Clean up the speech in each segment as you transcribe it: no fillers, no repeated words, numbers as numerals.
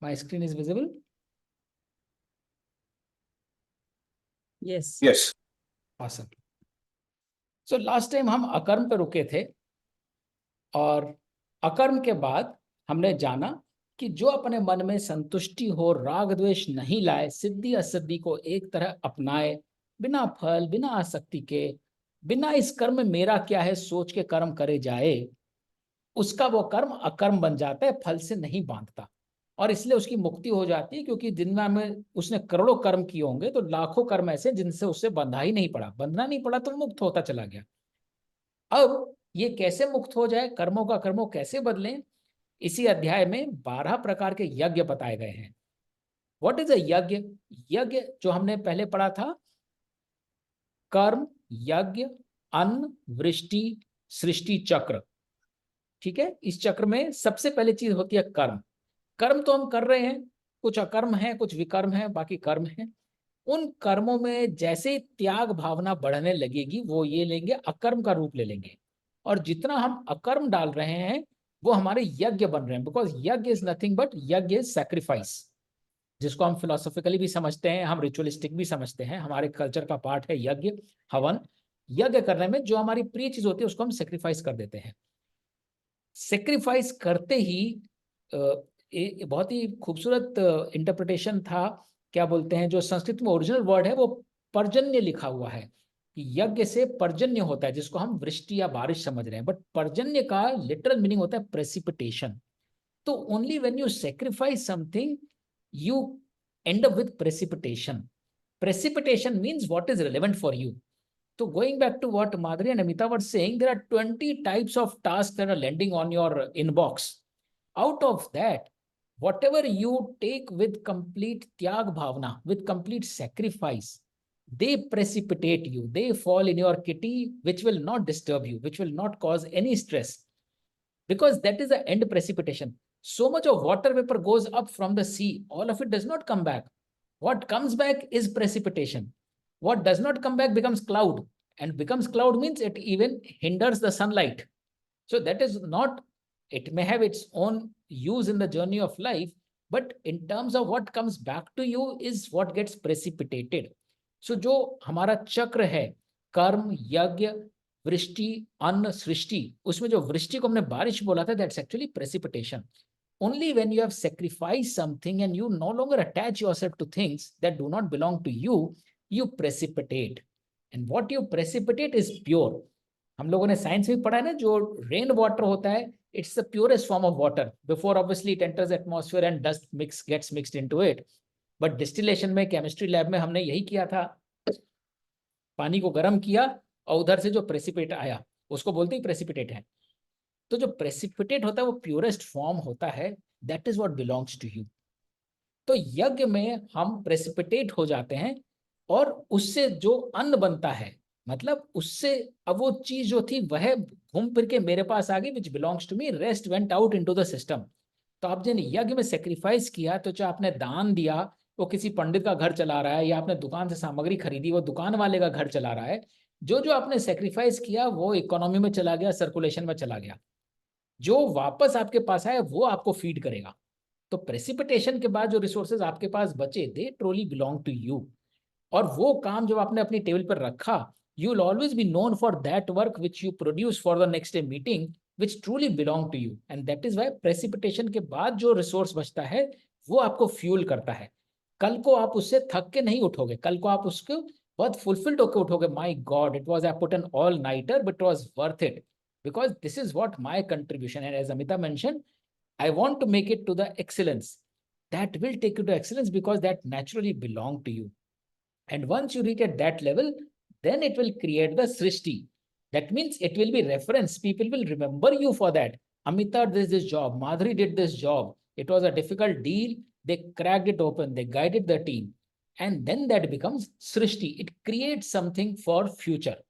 My screen is visible? Yes. Yes. Awesome. So last time हम अकर्म पे रुके थे और अकर्म के बाद हमने जाना कि जो अपने मन में संतुष्टि हो, राग द्वेष नहीं लाए, सिद्धि असद्धि को एक तरह अपनाए, बिना फल बिना आसक्ति के, बिना इस कर्म में मेरा क्या है सोच के कर्म करे जाए, उसका वो कर्म अकर्म बन जाता है, फल से नहीं बांधता और इसलिए उसकी मुक्ति हो जाती है। क्योंकि दुनिया में उसने करोड़ों कर्म किए होंगे तो लाखों कर्म ऐसे जिनसे उससे बंधा ही नहीं पड़ा, बंधना नहीं पड़ा तो मुक्त होता चला गया। अब ये कैसे मुक्त हो जाए, कर्मों का कर्मों कैसे बदलें, इसी अध्याय में 12 प्रकार के यज्ञ बताए गए हैं। व्हाट इज अ यज्ञ? यज्ञ जो हमने पहले पढ़ा था, कर्म, यज्ञ, अन्न, वृष्टि, सृष्टि चक्र। ठीक है, इस चक्र में सबसे पहले चीज होती है कर्म। कर्म तो हम कर रहे हैं, कुछ अकर्म है, कुछ विकर्म है, बाकी कर्म है। उन कर्मों में जैसे त्याग भावना बढ़ने लगेगी वो ये लेंगे, अकर्म का रूप ले लेंगे। और जितना हम अकर्म डाल रहे हैं वो हमारे यज्ञ बन रहे हैं। बिकॉज यज्ञ इज नथिंग बट, यज्ञ इज सैक्रिफाइस, जिसको हम फिलोसॉफिकली भी समझते हैं, हम रिचुअलिस्टिक भी समझते हैं, हमारे कल्चर का पार्ट है यज्ञ, हवन। यज्ञ करने में जो हमारी प्रिय चीज होती है उसको हम सेक्रीफाइस कर देते हैं। सेक्रीफाइस करते ही बहुत ही खूबसूरत इंटरप्रिटेशन था, क्या बोलते हैं, जो संस्कृत में ओरिजिनल वर्ड है वो पर्जन्य लिखा हुआ है कि यज्ञ से पर्जन्य होता है, जिसको हम वृष्टि या बारिश समझ रहे हैं, बट पर्जन्य का लिटरल मीनिंग होता है प्रेसिपिटेशन। तो only when you sacrifice something you end up with precipitation. Precipitation means what is relevant for you. So going back to what Madhuri and Amita were saying, there are 20 types of tasks that are landing on your inbox. Out of that, whatever you take with complete tyag bhavana, with complete sacrifice, they precipitate you. They fall in your kitty, which will not disturb you, which will not cause any stress. Because that is the end precipitation. So much of water vapor goes up from the sea, all of it does not come back. What comes back is precipitation. What does not come back becomes cloud, and becomes cloud means it even hinders the sunlight. So that is not, it may have its own use in the journey of life, but in terms of what comes back to you is what gets precipitated. So जो हमारा चक्र है, कर्म, यज्ञ, वृष्टि, अन्न, सृष्टि, उसमें जो वृष्टि को हमने बारिश बोला था, that's actually precipitation. Only when you have sacrificed something and you no longer attach yourself to things that do not belong to you, you precipitate. And what you precipitate is pure. हम लोगों ने science में पढ़ा है ना, जो rain water होता है, it's the purest form of water before obviously it enters atmosphere and dust gets mixed into it. But distillation में, केमिस्ट्री लैब में हमने यही किया था, पानी को गर्म किया और उधर से जो प्रेसिपिटेट आया उसको बोलते ही प्रेसिपिटेट है. तो जो प्रेसिपिटेट होता है वो प्योरेस्ट फॉर्म होता है, that is what belongs to you. तो यज्ञ में हम प्रेसिपिटेट हो जाते हैं और उससे जो अन्न बनता है, मतलब उससे अब वो चीज जो थी वह घूम फिर के मेरे पास आ गई, which belongs to me, rest went out into the system. तो आप जिन यज्ञ में सेक्रीफाइस किया, तो चाहे आपने दान दिया वो किसी पंडित का घर चला रहा है, या आपने दुकान से सामग्री खरीदी वो दुकान वाले का घर चला रहा है, जो जो आपने सेक्रीफाइस किया वो इकोनॉमी में चला गया, सर्कुलेशन में चला गया. जो वापस आपके पास आए वो आपको फीड करेगा. तो प्रेसिपिटेशन के बाद जो रिसोर्सेज आपके पास बचे, they truly belong to you. और वो काम जब आपने अपनी टेबल पर रखा, you will always be known for that work which you produce for the next day meeting, which truly belong to you. And that is why precipitation के बाद जो रिसोर्स बचता है वो आपको फ्यूल करता है. कल को आप उससे थक के नहीं उठोगे, कल को आप उसको बहुत फुलफिल्ड होकर उठोगे. My god, it was I put an all nighter but it was worth it, because this is what my contribution, and as Amita mentioned, I want to make it to the excellence. That will take you to excellence because that naturally belong to you. And once you reach at that level, then it will create the srishti. That means it will be reference. People will remember you for that. Amita did this job, Madhuri did this job. It was a difficult deal. They cracked it open. They guided the team. And then that becomes srishti. It creates something for future.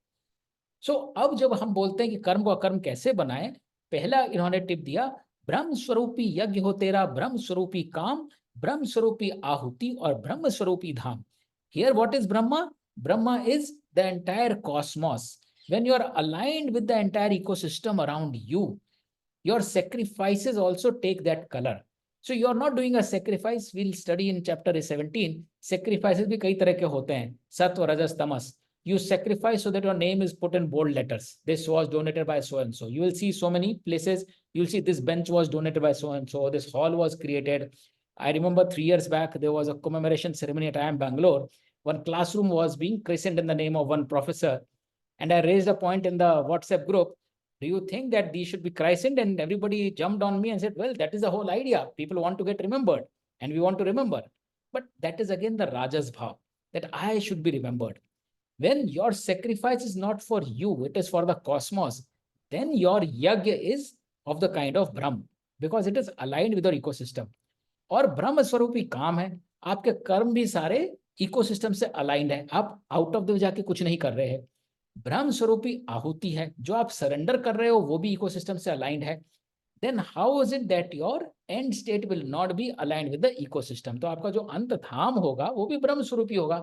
सो अब जब हम बोलते हैं कि कर्म को अकर्म कैसे बनाएं, पहला इन्होंने टिप दिया, ब्रह्म स्वरूपी यज्ञ हो तेरा, ब्रह्म स्वरूपी काम, ब्रह्म स्वरूपी आहुति और ब्रह्म स्वरूपी धाम. Here what is Brahma? Brahma is the entire cosmos. When you are aligned with the entire ecosystem around you, your sacrifices also take that color. So you are not doing a sacrifice, we'll study in chapter 17। Sacrifices भी कई तरह के होते हैं, सत्व रजस तमस। You sacrifice so that your name is put in bold letters. This was donated by so and so. You will see so many places. You'll see this bench was donated by so and so. This hall was created. I remember 3 years back, there was a commemoration ceremony at IIM Bangalore. One classroom was being christened in the name of one professor. And I raised a point in the WhatsApp group. Do you think that these should be christened? And everybody jumped on me and said, well, that is the whole idea. People want to get remembered and we want to remember. But that is again the Rajas Bhav, that I should be remembered. When your sacrifice is not for you, it is for the cosmos, then your yajna is of the kind of Brahm, because it is aligned with your ecosystem. और ब्रह्म स्वरूपी काम है, आपके कर्म भी सारे ecosystem से अलाइंड है, आप आउट ऑफ द जाके कुछ नहीं कर रहे हैं। ब्रह्म स्वरूपी आहुति है, जो आप सरेंडर कर रहे हो वो भी इकोसिस्टम से अलाइंड है। Then how is it that your end state will not be aligned with the ecosystem? तो आपका जो अंत धाम होगा वो भी ब्रह्म स्वरूपी होगा,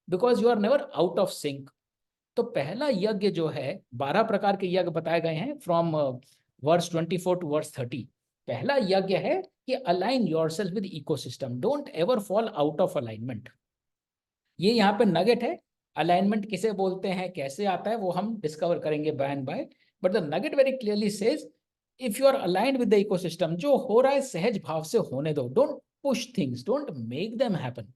because you are never out of sync. तो पहला यज्ञ जो है, 12 प्रकार के यज्ञ बताए गए हैं फ्रॉम वर्स 24 टू वर्स 30। पहला यज्ञ है कि align yourself with ecosystem, don't ever fall out of alignment. ये यहाँ पे नगेट है। अलाइनमेंट किसे बोलते हैं, कैसे आता है, वो हम डिस्कवर करेंगे by and by. But the nugget very clearly says, if you are aligned with the ecosystem, जो हो रहा है सहज भाव से होने दो, don't push things, don't make them happen.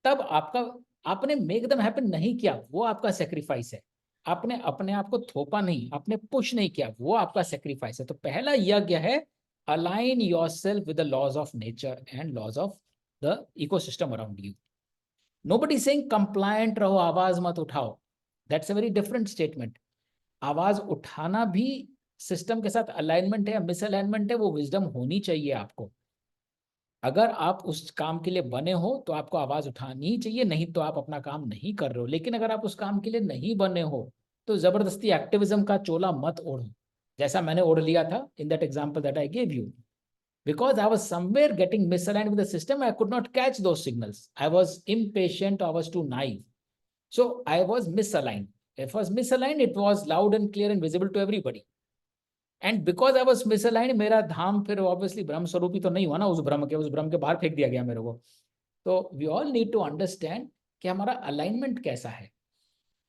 तब आपका, आपने मेक देम हैपन नहीं किया, वो आपका सेक्रीफाइस है। आपने अपने आप को थोपा नहीं, आपने पुश नहीं किया, वो आपका सेक्रीफाइस है। तो पहला यज्ञ है align yourself with the laws of nature and laws of the ecosystem around you. Nobody saying compliant रहो, आवाज मत उठाओ, that's a very different statement. आवाज उठाना भी सिस्टम के साथ अलाइनमेंट है या मिसअलाइनमेंट है, वो विजडम होनी चाहिए आपको। अगर आप उस काम के लिए बने हो तो आपको आवाज उठानी ही चाहिए, नहीं तो आप अपना काम नहीं कर रहे हो। लेकिन अगर आप उस काम के लिए नहीं बने हो तो जबरदस्ती एक्टिविज्म का चोला मत ओढ़ो, जैसा मैंने ओढ़ लिया था in that example that I gave you. Because I was somewhere getting misaligned with the system, I could not catch those signals. I was impatient, I was too naive. So I was misaligned. If I was misaligned, it was loud and clear and visible to everybody. And because I was misaligned, मेरा धाम फिर obviously ब्रह्म स्वरूपी तो नहीं हुआ ना, उस ब्रह्म के बाहर फेंक दिया गया मेरे को। तो we all need to understand कि हमारा अलाइनमेंट कैसा है।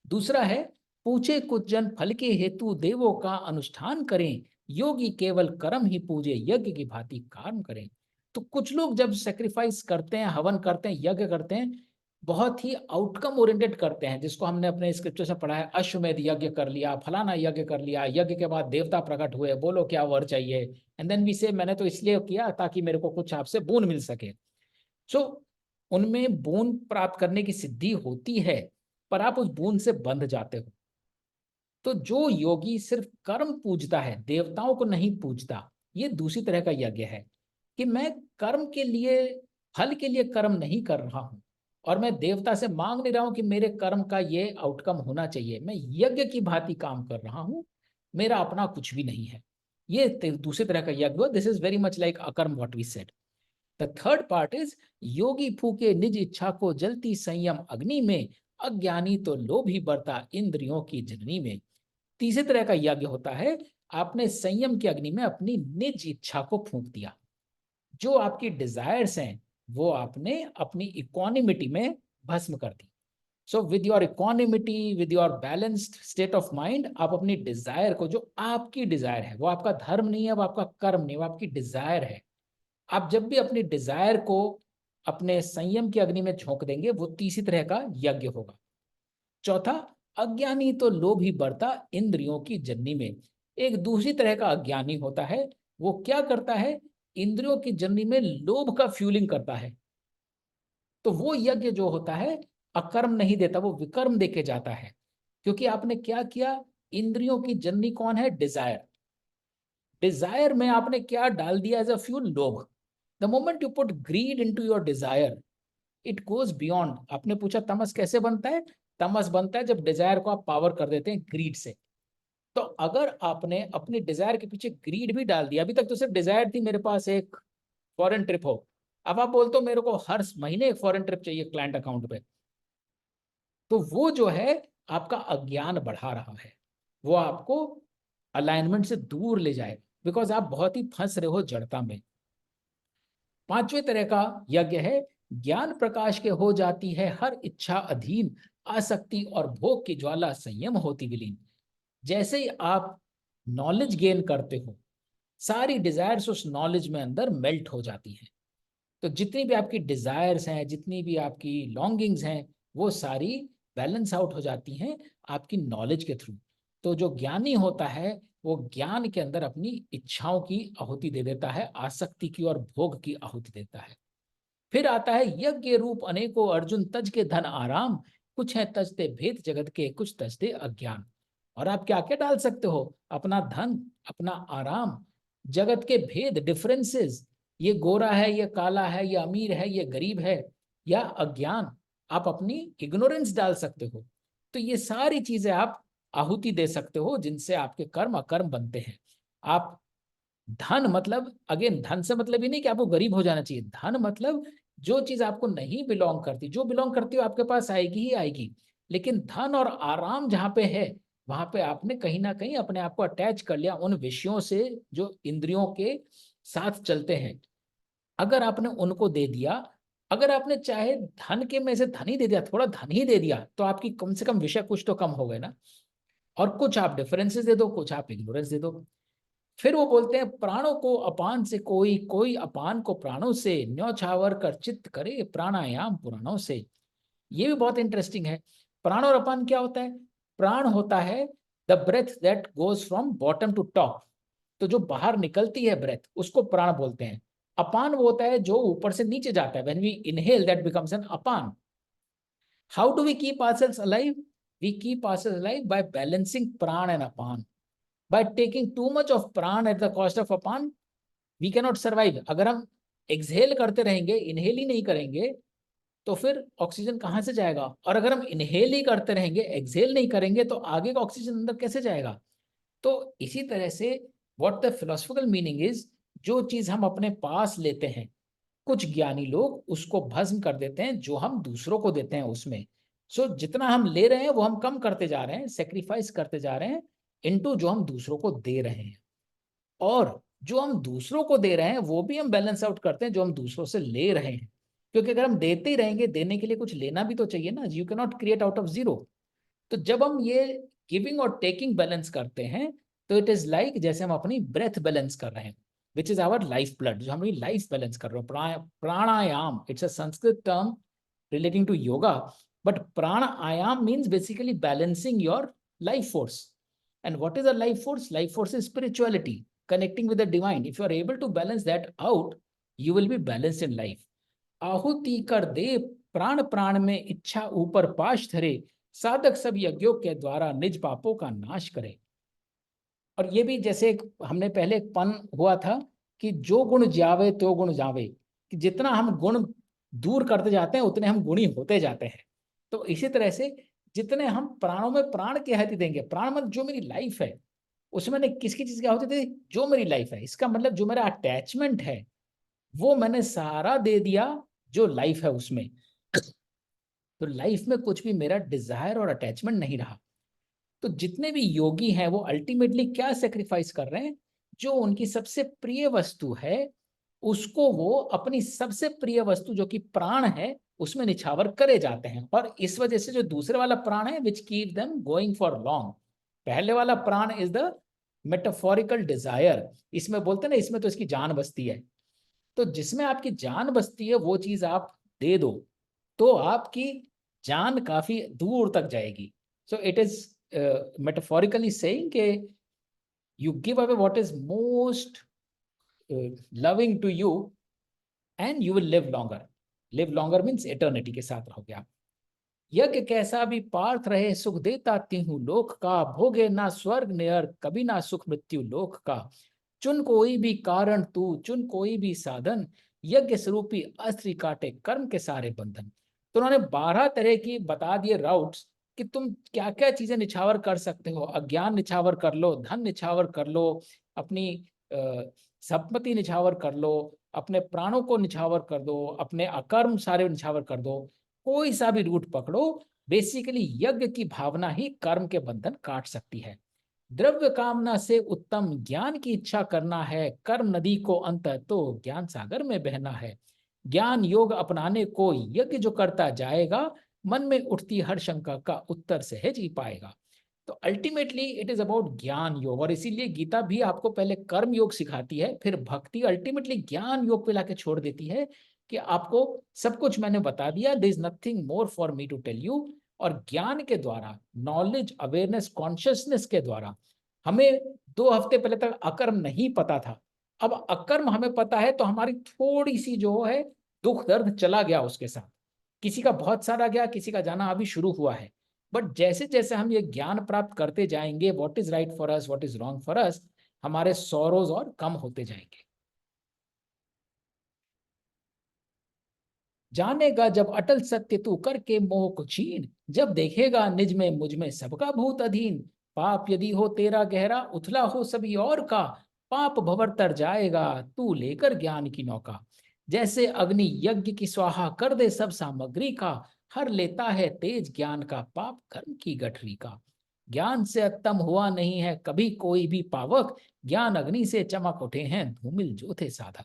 दूसरा है, पूछे कुछ जन फल के हेतु देवों का अनुष्ठान करें, योगी केवल कर्म ही पूजे, यज्ञ की भांति कर्म करें। तो कुछ लोग जब सेक्रीफाइस करते हैं, हवन करते हैं, यज्ञ करते हैं, बहुत ही आउटकम ओरिएंटेड करते हैं, जिसको हमने अपने स्क्रिप्चर से पढ़ा है, अश्वमेध यज्ञ कर लिया, फलाना यज्ञ कर लिया, यज्ञ के बाद देवता प्रकट हुए, बोलो क्या वर चाहिए, एंड देन वी से मैंने तो इसलिए किया ताकि मेरे को कुछ आपसे बोन मिल सके। सो उनमें बोन प्राप्त करने की सिद्धि होती है, पर आप उस बोन से बंध जाते हो। तो जो योगी सिर्फ कर्म पूजता है, देवताओं को नहीं पूजता, ये दूसरी तरह का यज्ञ है कि मैं कर्म के लिए, फल के लिए कर्म नहीं कर रहा हूं, और मैं देवता से मांग नहीं रहा हूं कि मेरे कर्म का ये आउटकम होना चाहिए। मैं यज्ञ की भांति काम कर रहा हूं, मेरा अपना कुछ भी नहीं है। ये दूसरी तरह का यज्ञ। This is very much like अकर्म what we said. The third part is, योगी फूके निज इच्छा को जलती संयम अग्नि में, अज्ञानी तो लोभी बरता इंद्रियों की जननी में। तीसरे तरह का यज्ञ होता है, आपने संयम की अग्नि में अपनी निज इच्छा को फूंक दिया। जो आपकी डिजायर्स हैं वो आपने अपनी इक्वानिमिटी में भस्म कर दी। So with your equanimity, with your balanced state of mind, आप अपनी डिजायर को, जो आपकी डिजायर है, वो आपका धर्म नहीं है, वो आपका कर्म नहीं, वो आपकी डिजायर है। आप जब भी अपनी डिजायर को अपने संयम की अग्नि में झोंक देंगे, वो तीसरी तरह का यज्ञ होगा। चौथा, अज्ञानी तो लोभ ही बढ़ता इंद्रियों की जननी में। एक दूसरी तरह का अज्ञानी होता है, वो क्या करता है, इंद्रियों की जननी में लोभ का फ्यूलिंग करता है। तो वो यज्ञ जो होता है अकर्म नहीं देता, वो विकर्म देके जाता है। क्योंकि आपने क्या किया, इंद्रियों की जननी कौन है, डिजायर। डिजायर में आपने क्या डाल दिया एज अ फ्यूल, लोभ। The moment you put greed into your desire, it goes beyond. आपने पूछा तमस कैसे बनता है, तमस बनता है जब डिजायर को आप पावर कर देते हैं ग्रीड से। तो अगर आपने अपनी डिजायर के पीछे ग्रीड भी डाल दिया, अभी तक तो सिर्फ डिजायर थी मेरे पास एक फॉरेन ट्रिप हो, अब आप बोलते हो मेरे को हर महीने एक फॉरेन ट्रिप चाहिए क्लाइंट अकाउंट पे, तो वो जो है आपका अज्ञान बढ़ा रहा है, वो आपको अलाइनमेंट से दूर ले जाएगा, बिकॉज आप बहुत ही फंस रहे हो जड़ता में। पांचवें तरह का यज्ञ है, ज्ञान प्रकाश के हो जाती है हर इच्छा अधीन, आसक्ति और भोग की ज्वाला संयम होती विलीन। जैसे ही आप नॉलेज गेन करते हो, सारी डिजायर्स उस नॉलेज में अंदर मेल्ट हो जाती हैं। तो जितनी भी आपकी डिजायर्स हैं, जितनी भी आपकी लॉन्गिंग्स हैं, वो सारी बैलेंस आउट हो जाती हैं आपकी नॉलेज के थ्रू। तो जो ज्ञानी होता है वो ज्ञान के अंदर अपनी इच्छाओं की आहुति दे देता है, आसक्ति की और भोग की आहुति देता है। फिर आता है यज्ञ रूप अनेकों अर्जुन तज के धन आराम, कुछ है तजते भेद जगत के, कुछ तजते अज्ञान। और आप क्या क्या डाल सकते हो? अपना धन, अपना आराम, जगत के भेद, डिफरेंसेस, ये गोरा है, ये काला है, ये अमीर है, ये गरीब है, या अज्ञान, आप अपनी इग्नोरेंस डाल सकते हो। तो ये सारी चीजें आप आहुति दे सकते हो जिनसे आपके कर्म अकर्म बनते हैं। आप धन मतलब, अगेन धन से मतलब ये नहीं कि आपको गरीब हो जाना चाहिए। धन मतलब जो चीज आपको नहीं बिलोंग करती, जो बिलोंग करती हो आपके पास आएगी ही आएगी। लेकिन धन और आराम जहां पे है, वहां पे आपने कहीं ना कहीं अपने आप को अटैच कर लिया उन विषयों से जो इंद्रियों के साथ चलते हैं। अगर आपने उनको दे दिया, अगर आपने चाहे धन के में से धन ही दे दिया, थोड़ा धन ही दे दिया, तो आपकी कम से कम विषय कुछ तो कम हो गए ना। और कुछ आप डिफरेंसेस दे दो, कुछ आप इग्नोरेंस दे दो। फिर वो बोलते हैं प्राणों को अपान से कोई, कोई अपान को प्राणों से, न्यौछावर कर चित्त करे प्राणायाम पुराणों से। ये भी बहुत इंटरेस्टिंग है। प्राण और अपान क्या होता है? प्राण होता है the breath that goes from bottom to top, तो जो बाहर निकलती है ब्रेथ, उसको प्राण बोलते हैं। अपान वो होता है जो ऊपर से नीचे जाता है, when we inhale that becomes an apan. How do we keep ourselves alive? We keep ourselves alive by balancing prana and apan. By taking too much of प्राण at the cost of upon, we cannot survive. अगर हम exhale करते रहेंगे, inhale ही नहीं करेंगे, तो फिर oxygen कहाँ से जाएगा? और अगर हम इनहेल ही करते रहेंगे, एक्सहेल नहीं करेंगे, तो आगे का ऑक्सीजन अंदर कैसे जाएगा? तो इसी तरह से what the philosophical meaning is, जो चीज हम अपने पास लेते हैं, कुछ ज्ञानी लोग उसको भस्म कर देते हैं जो हम दूसरों को देते हैं उसमें। सो जितना हम ले रहे हैं वो हम कम करते जा रहे हैं, सेक्रीफाइस करते जा रहे हैं इनटू जो हम दूसरों को दे रहे हैं। और जो हम दूसरों को दे रहे हैं वो भी हम बैलेंस आउट करते हैं जो हम दूसरों से ले रहे हैं। क्योंकि अगर हम देते ही रहेंगे, देने के लिए कुछ लेना भी तो चाहिए ना। You can not create out of zero. तो जब हम ये गिविंग और टेकिंग बैलेंस करते हैं, तो इट इज लाइक जैसे हम अपनी ब्रेथ बैलेंस कर रहे हैं, which is our life blood, जो हमारी लाइफ बैलेंस कर रहे हो। Pranayama, it's a Sanskrit term relating to yoga, but pranayam means basically balancing your life force. And what is a life force? Life force is spirituality, connecting with the divine. If you are able to balance that out, you will be balanced in life. आहुति कर दे प्राण प्राण में, इच्छा ऊपर पाश धरे, साधक सब यज्ञों के द्वारा निज पापों का नाश करे। और ये भी जैसे हमने पहले एक पन हुआ था कि जो गुण जावे तो गुण जावे, कि जितना हम गुण दूर करते जाते हैं उतने हम गुणी होते जाते हैं। तो इसी तरह से जितने हम प्राणों में प्राण की आहुति देंगे, प्राण मतलब जो मेरी लाइफ है, उसमें मैंने किसकी चीज की आहुति दी? जो मेरी लाइफ है। इसका मतलब जो मेरा अटैचमेंट है वो मैंने सारा दे दिया जो लाइफ है उसमें। तो लाइफ में कुछ भी मेरा डिजायर और अटैचमेंट नहीं रहा। तो जितने भी योगी हैं वो अल्टीमेटली क्या सेक्रीफाइस कर रहे हैं? जो उनकी सबसे प्रिय वस्तु है उसको वो अपनी सबसे प्रिय वस्तु जो कि प्राण है उसमें निछावर करे जाते हैं। और इस वजह से जो दूसरे वाला प्राण है which keep them going for long, पहले वाला प्राण इज द मेटाफोरिकल डिजायर। इसमें बोलते ना, इसमें तो इसकी जान बसती है। तो जिसमें आपकी जान बसती है वो चीज आप दे दो तो आपकी जान काफी दूर तक जाएगी। So it is metaphorically saying कि you give away what is most loving to you and you will live longer. Live longer means eternity के साथ रहोगे आप। यज्ञ कैसा भी पार्थ रहे, सुख देता तीहू लोक का, भोगे ना स्वर्ग नर कभी ना सुख मृत्यु लोक का। चुन कोई भी कारण तू, चुन कोई भी साधन, यज्ञ स्वरूपी अस्त्र काटे कर्म के सारे बंधन। तो उन्होंने 12 तरह की बता दिए राउट्स कि तुम क्या क्या चीजें निछावर कर सकते हो। अज्ञान निछावर कर लो, धन निछावर कर लो, अपनी संपत्ति निछावर कर लो, अपने प्राणों को निछावर कर दो, अपने अकर्म सारे निछावर कर दो। कोई सा भी रूट पकड़ो, बेसिकली यज्ञ की भावना ही कर्म के बंधन काट सकती है। द्रव्य कामना से उत्तम ज्ञान की इच्छा करना है, कर्म नदी को अंत तो ज्ञान सागर में बहना है। ज्ञान योग अपनाने को यज्ञ जो करता जाएगा, मन में उठती हर शंका का उत्तर सहज ही पाएगा। तो अल्टीमेटली इट इज अबाउट ज्ञान योग, और इसीलिए गीता भी आपको पहले कर्म योग सिखाती है, फिर भक्ति अल्टीमेटली ज्ञान योग पे लाके छोड़ देती है कि आपको सब कुछ मैंने बता दिया, there is nothing more for me to tell you. और ज्ञान के द्वारा, नॉलेज, अवेयरनेस, कॉन्शियसनेस के द्वारा, हमें 2 हफ्ते पहले तक अकर्म नहीं पता था, अब अकर्म हमें पता है, तो हमारी थोड़ी सी जो है दुख दर्द चला गया उसके साथ। किसी का बहुत सारा गया, किसी का जाना अभी शुरू हुआ है। बट जैसे जैसे हम ये ज्ञान प्राप्त करते जाएंगे, what is right for us, what is wrong for us, हमारे सॉरोज और कम होते जाएंगे। जानेगा जब अटल सत्य तू करके मोह को छीन, जब देखेगा निज में मुझ में सबका भूत अधीन। पाप यदि हो तेरा गहरा, उथला हो सभी और का, पाप भंवर तर जाएगा तू लेकर ज्ञान की नौका। जैसे अग्नि यज्ञ की स्वाहा कर दे सब सामग्री का, हर लेता है तेज ज्ञान का पाप कर्म की गठरी का। ज्ञान से उत्तम हुआ नहीं है कभी कोई भी पावक, ज्ञान अग्नि से चमक उठे हैं धूमिल जो थे साधक।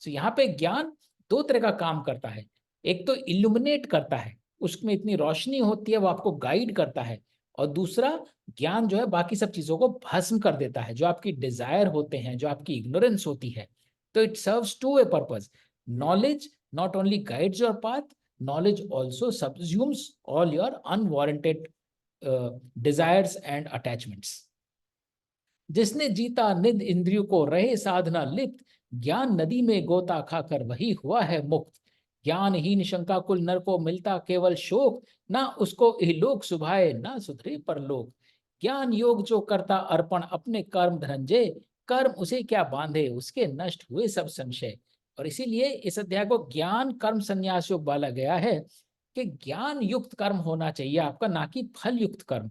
तो यहाँ पे ज्ञान 2 तरह का काम करता है। एक तो इल्यूमिनेट करता है, उसमें इतनी रोशनी होती है, वो आपको गाइड करता है। और दूसरा, ज्ञान जो है बाकी सब चीजों को भस्म कर देता है, जो आपकी डिजायर होते हैं, जो आपकी इग्नोरेंस होती है। तो it serves to a purpose. Knowledge not only guides your path, knowledge also subsumes all your unwarranted desires and attachments. जिसने जीता निद इंद्रियों को रहे साधना लिप्त, ज्ञान नदी में गोता खाकर वही हुआ है मुक्त। ज्ञानहीन शंका कुल नर को मिलता केवल शोक, ना उसको इहलोक सुभाए ना सुधरे परलोक। ज्ञान योग जो करता अर्पण अपने कर्म धनंजय, कर्म उसे क्या बांधे उसके नष्ट हुए सब संशय। और इसीलिए इस अध्याय को ज्ञान कर्म संन्यास योग बोला गया है कि ज्ञान युक्त कर्म होना चाहिए आपका, ना कि फल युक्त कर्म।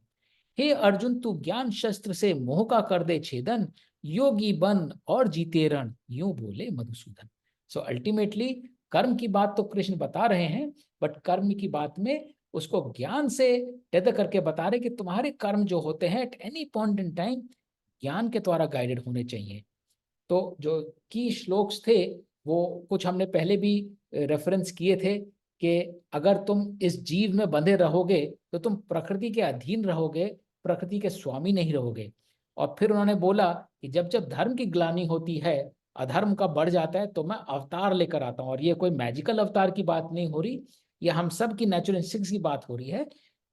हे अर्जुन तू ज्ञान शस्त्र से मोह का कर दे छेदन, योगी बन और जीते रण, यूं बोले मधुसूदन। सो अल्टीमेटली कर्म की बात तो कृष्ण बता रहे हैं, बट कर्म की बात में उसको ज्ञान से टेद करके बता रहे कि तुम्हारे कर्म जो होते हैं at any point in time ज्ञान के द्वारा गाइडेड होने चाहिए। तो जो की श्लोक्स थे वो कुछ हमने पहले भी रेफरेंस किए थे कि अगर तुम इस जीव में बंधे रहोगे तो तुम प्रकृति के अधीन रहोगे, प्रकृति के स्वामी नहीं रहोगे। और फिर उन्होंने बोला कि जब जब धर्म की ग्लानि होती है, अधर्म का बढ़ जाता है, तो मैं अवतार लेकर आता हूँ। और ये कोई मैजिकल अवतार की बात नहीं हो रही, ये हम सब की नेचुरल इंस्टिंक्ट्स की बात हो रही है।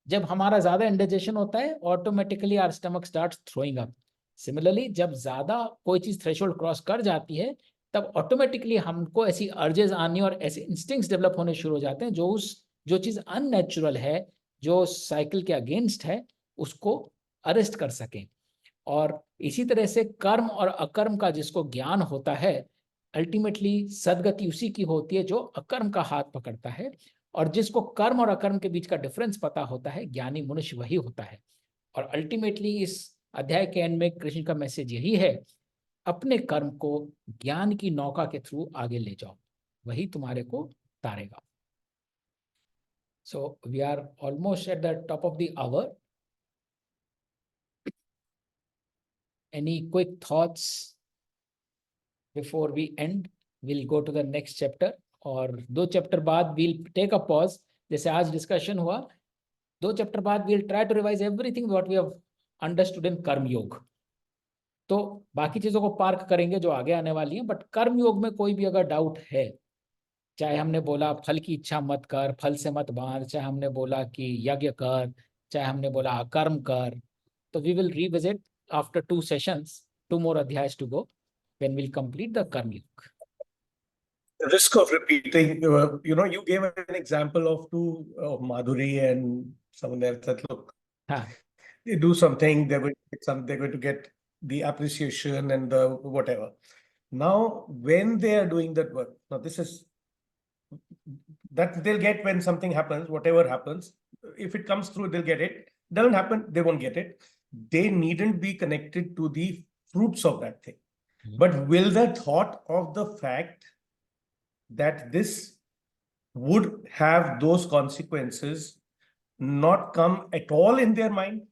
जब हमारा ज्यादा इंडाइजेशन होता है, automatically our stomach starts throwing up. Similarly जब ज्यादा कोई चीज थ्रेशोल्ड क्रॉस कर जाती है, तब ऑटोमेटिकली हमको ऐसी अर्जेस आनी और ऐसे इंस्टिंक्ट्स डेवलप होने शुरू हो जाते हैं जो चीज अननेचुरल है, जो साइकिल के अगेंस्ट है, उसको अरेस्ट कर सकें। और इसी तरह से कर्म और अकर्म का जिसको ज्ञान होता है, अल्टीमेटली सदगति उसी की होती है जो अकर्म का हाथ पकड़ता है। और जिसको कर्म और अकर्म के बीच का डिफरेंस पता होता है, ज्ञानी मनुष्य वही होता है। और अल्टीमेटली इस अध्याय के एंड में कृष्ण का मैसेज यही है, अपने कर्म को ज्ञान की नौका के थ्रू आगे ले जाओ, वही तुम्हारे को तारेगा। So we are almost at the top of the hour. Any quick thoughts before we end? Will go to the next chapter, और 2 चैप्टर बाद विल टेक अ पॉज। जैसे आज डिस्कशन हुआ, 2 चैप्टर बाद will try to revise everything what we have understood in Karma Yoga. तो बाकी चीजों को पार्क करेंगे जो आगे आने वाली हैं, बट कर्म योग में कोई भी अगर डाउट है, चाहे हमने बोला फल की इच्छा मत कर, फल से मत बांध, चाहे हमने बोला कि यज्ञ कर, चाहे हमने बोला कर्म कर, तो we will revisit after 2 sessions, 2 more अध्यायs to go, when we'll complete the कर्म योग। Risk of repeating, you gave an example of two, Madhuri and someone else, that look, हाँ, they do something, they're going to get the appreciation and the whatever. Now, when they are doing that work, now this is that they'll get when something happens, whatever happens. If it comes through, they'll get it. Doesn't happen, they won't get it. They needn't be connected to the fruits of that thing. But will the thought of the fact that this would have those consequences not come at all in their mind?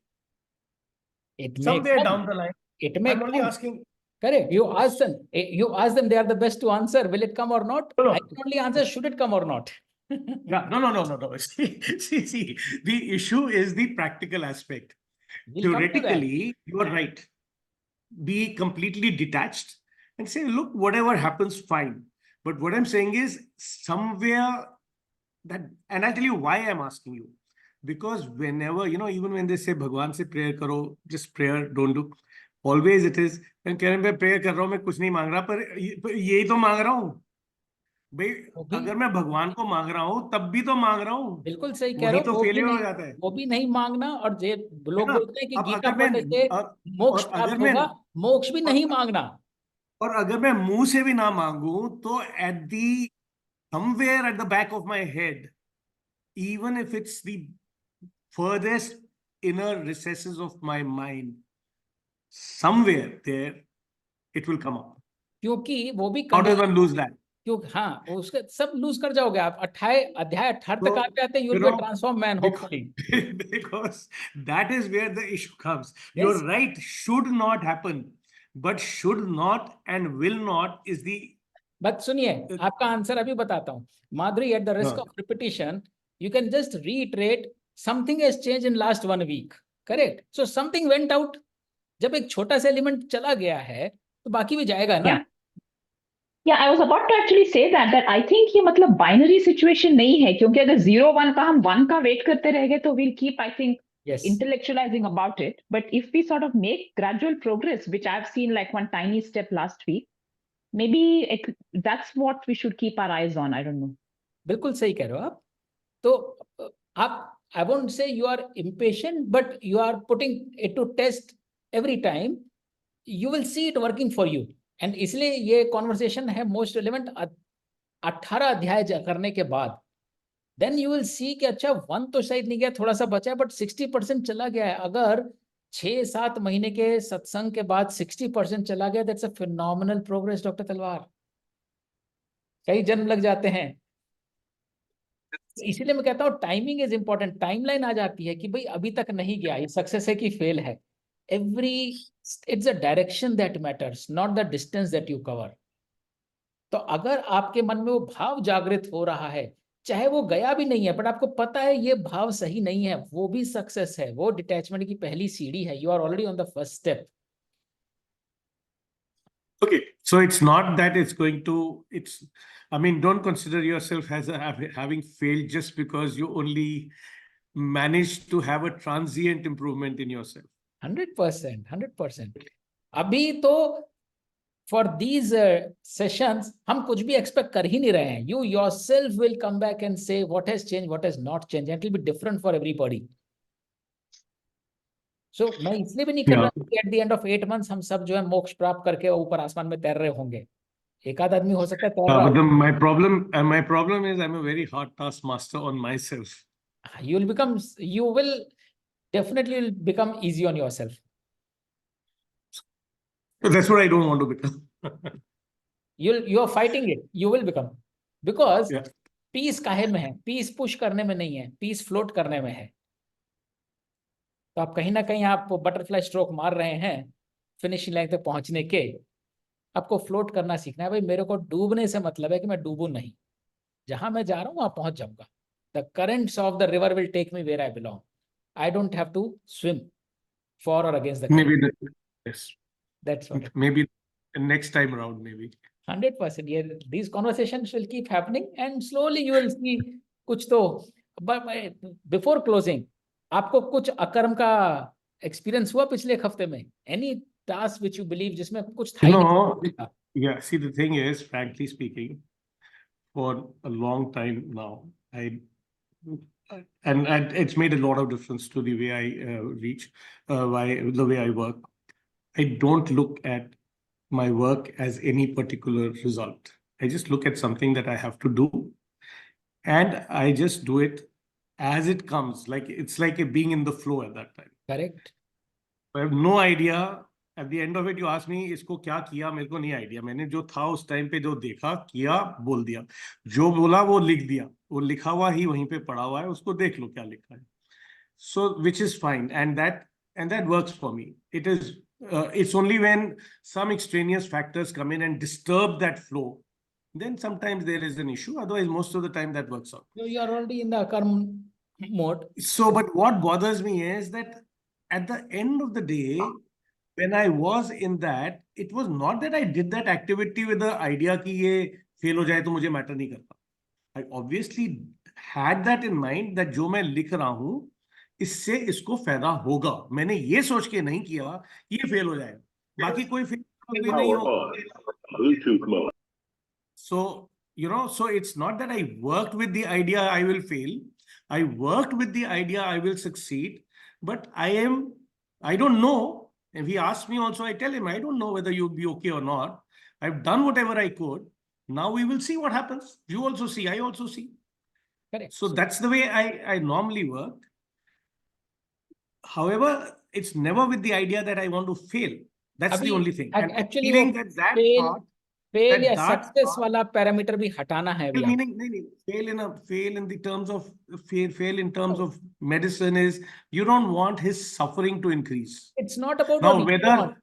It may somewhere come. down the line. It may I'm only come. asking. Correct. You ask them. You ask them. They are the best to answer. Will it come or not? No, no. I can only answer. Should it come or not? Yeah, no. See, the issue is the practical aspect. We'll come to that. Theoretically, you are right. Be completely detached and say, look, whatever happens, fine. But what I'm saying is somewhere that, and I'll tell you why I'm asking you. Because whenever, even when they say Bhagwan se prayer karo, just prayer, don't do. Always it is, मैं कह रहे मैं prayer कर रहा हूँ, मैं कुछ नहीं मांग रहा, पर यही तो मांग रहा हूँ भाई। अगर मैं भगवान को मांग रहा हूँ तब भी तो मांग रहा हूँ, बिल्कुल सही कह रहे वही हो। तो वो भी फेलियर हो नहीं, जाता है, वो भी नहीं मांगना। और जे है लोग ना? बोलते हैं कि अब गीता अगर मैं पढ़ने से मोक्ष और प्राप्त होगा, मोक्ष भी नहीं मांगना। और अगर मैं मुंह से भी ना मांगू तो at the somewhere at the back of my head, even if it's the furthest inner recesses of my mind, somewhere there it will come up. क्योंकि वो भी How does condition, one lose that? क्योंकि हाँ, उसके सब loose कर जाओगे आप। अध्याय 18 तक आप जाते हैं, you will be transform man, hopefully. Because that is where the issue comes. Yes. You're right, should not happen, but should not and will not is the. But सुनिए, आपका आंसर अभी बताता हूँ। Madhuri, at the risk of repetition, you can just reiterate something has change in last 1 week. Correct? So something went out. जब एक छोटा सा element चला गया है तो बाकी भी जाएगा ना। Yeah, I was about to actually say that I think ये मतलब binary situation नहीं है, क्योंकि अगर 0 1 का हम 1 का वेट करते रहेंगे तो we'll keep, I think, intellectualizing about it. But if we sort of make gradual progress, which I've seen like one tiny step last week, maybe that's what we should keep our eyes on. I don't know. बिल्कुल सही कह रहे हो आप। तो आप, I won't say you are impatient, but you are putting it to test every time. You will see it working for you. And इसलिए ये कॉन्वर्सेशन है मोस्ट रिलेवेंट 18 अध्याय करने के बाद। देन यू विल सी कि अच्छा 1 तो शायद नहीं गया, थोड़ा सा बचा है, बट 60% चला गया है। अगर 6-7 महीने के सत्संग के बाद 60% चला गया, that's a phenomenal progress doctor तलवार। कई जन्म लग जाते हैं। इसीलिए मैं कहता हूँ टाइमिंग इज इंपॉर्टेंट। टाइमलाइन आ जाती है कि भाई अभी तक नहीं गया, ये सक्सेस है कि फेल है। it's a direction that matters, not the distance that you cover. तो अगर आपके मन में वो भाव जागृत हो रहा है, चाहे वो गया भी नहीं है, बट आपको पता है ये भाव सही नहीं है, वो भी सक्सेस है। वो डिटैचमेंट की पहली सीढ़ी है। You are already on the first step. Okay, so it's not that it's going to, I mean, don't consider yourself as having failed just because you only managed to have a transient improvement in yourself. 100%। अभी तो for these sessions हम कुछ भी expect कर ही नहीं रहे हैं। You yourself will come back and say what has change, what has not change, it will be different for everybody. सो मैं इसलिए भी नहीं कर रहा कि at the end of 8 months हम सब जो है मोक्ष प्राप्त करके ऊपर आसमान में तैर रहे होंगे। एक आध आदमी हो सकता है तैर रहा हो। My problem is I'm a very hard taskmaster on myself. You will definitely become easy on yourself. That's what I don't want to become. You are fighting it. You will become, because Yeah. Peace काहे में है? Piece push करने में नहीं है, piece float करने में है। तो आप कहीं ना कहीं आप बटरफ्लाई स्ट्रोक मार रहे हैं फिनिशिंग लाइन तक पहुंचने के। आपको फ्लोट करना सीखना है। भाई मेरे को डूबने से मतलब है कि मैं डूबूं नहीं, जहां मैं जा रहा हूं वहां पहुंच जाऊंगा। The currents of the river will take me where I belong. I don't have to swim for or against the current. Yes. That's what. Maybe next time around, maybe. 100%. Yeah, these conversations will keep happening and slowly you will see कुछ तो। But before closing, आपको कुछ अकर्म का experience हुआ पिछले एक हफ्ते में? Any task which you believe जिसमें कुछ था ही नहीं? Yeah, see, the thing is, frankly speaking, for a long time now, and it's made a lot of difference to the way I the way I work. I don't look at my work as any particular result. I just look at something that I have to do, and I just do it as it comes. Like it's like being in the flow at that time. Correct. I have no idea. At the end of it, you ask me, इसको क्या किया? मेरे को नहीं idea. मैंने जो था उस टाइम पे जो देखा, किया, बोल दिया। जो बोला वो लिख दिया। वो लिखा हुआ ही वहीं पे पड़ा हुआ है, उसको देख लो क्या लिखा है। So, which is fine, and that works for me. it is, it's only when some extraneous factors come in and disturb that flow, then sometimes there is an issue. Otherwise, most of the time that works out. So you are already in the akarma mode. So, but what bothers me is that at the end of the day, when I was in that, it was not that I did that activity with the idea कि ये fail हो जाए तो मुझे matter नहीं करता. I obviously had that in mind that जो मैं लिख रहा हूँ, इससे इसको फायदा होगा. मैंने ये सोच के नहीं किया कि ये fail हो जाएगा. बाकी कोई fail नहीं होगा. So, you know, so it's not that I worked with the idea I will fail. I worked with the idea I will succeed, but I don't know. If he asks me also, I tell him, I don't know whether you'll be okay or not. I've done whatever I could. Now we will see what happens. You also see, I also see. Correct. So that's the way I normally work. However, it's never with the idea that I want to fail. That's the only thing. And Actually, feeling that thought, fail या success वाला parameter भी हटाना है. Meaning, fail in the terms of fail in terms of medicine is you don't want his suffering to increase. It's not about now whether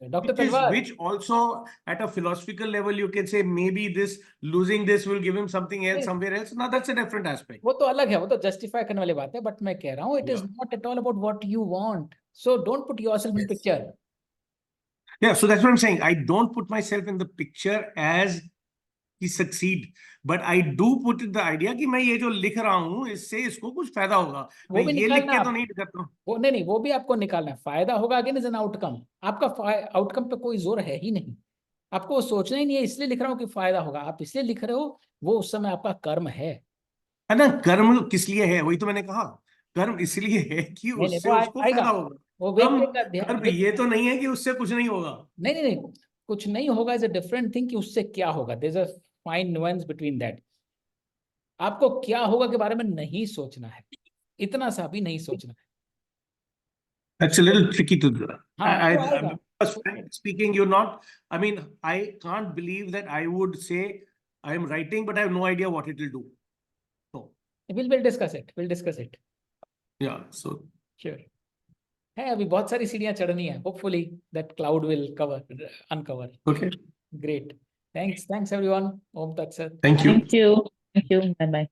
Dr. Talwar, which also at a philosophical level you can say maybe this losing this will give him something else somewhere else. Now that's a different aspect. वो तो अलग है, वो तो justify करने वाली बात है. But मैं कह रहा हूँ, it is not at all about what you want. So don't put yourself in picture. Yeah, so that's what I'm saying. I don't put myself in the picture as he succeed, but I do put it the idea कि मैं ये जो लिख रहा हूँ इससे इसको कुछ फायदा होगा. वो भी ये लिख के तो निकालना नहीं करता हूँ. वो नहीं वो भी आपको निकालना है. फायदा होगा अगेन इज एन आउटकम. आपका आउटकम पे कोई जोर है ही नहीं. आपको वो सोचना ही नहीं है इसलिए लिख रहा हूँ कि फायदा होगा. आप इसलिए लिख रहे हो, वो उस समय आपका कर्म है ना. कर्म किस लिए है वही तो मैंने कहा. कर्म इसलिए है कि उससे उसको फायदा होगा. वो कर्म ये तो नहीं है कि उससे कुछ नहीं होगा. नहीं कुछ नहीं होगा इज अ डिफरेंट थिंग कि उससे क्या होगा. There is a fine nuance between that. आपको क्या होगा के बारे में नहीं सोचना है, इतना सा भी नहीं सोचना है. That's a little tricky to do. Speaking, you're not. I mean, I can't believe that I would say I am writing, but I have no idea what it will do. So we'll discuss it. We'll discuss it. Yeah. So sure. है अभी बहुत सारी सीढ़ियां चढ़नी है. Hopefully that cloud will uncover. Okay. Great. Thanks everyone. Om Tat Sat. Thank you. Thank you. Bye bye.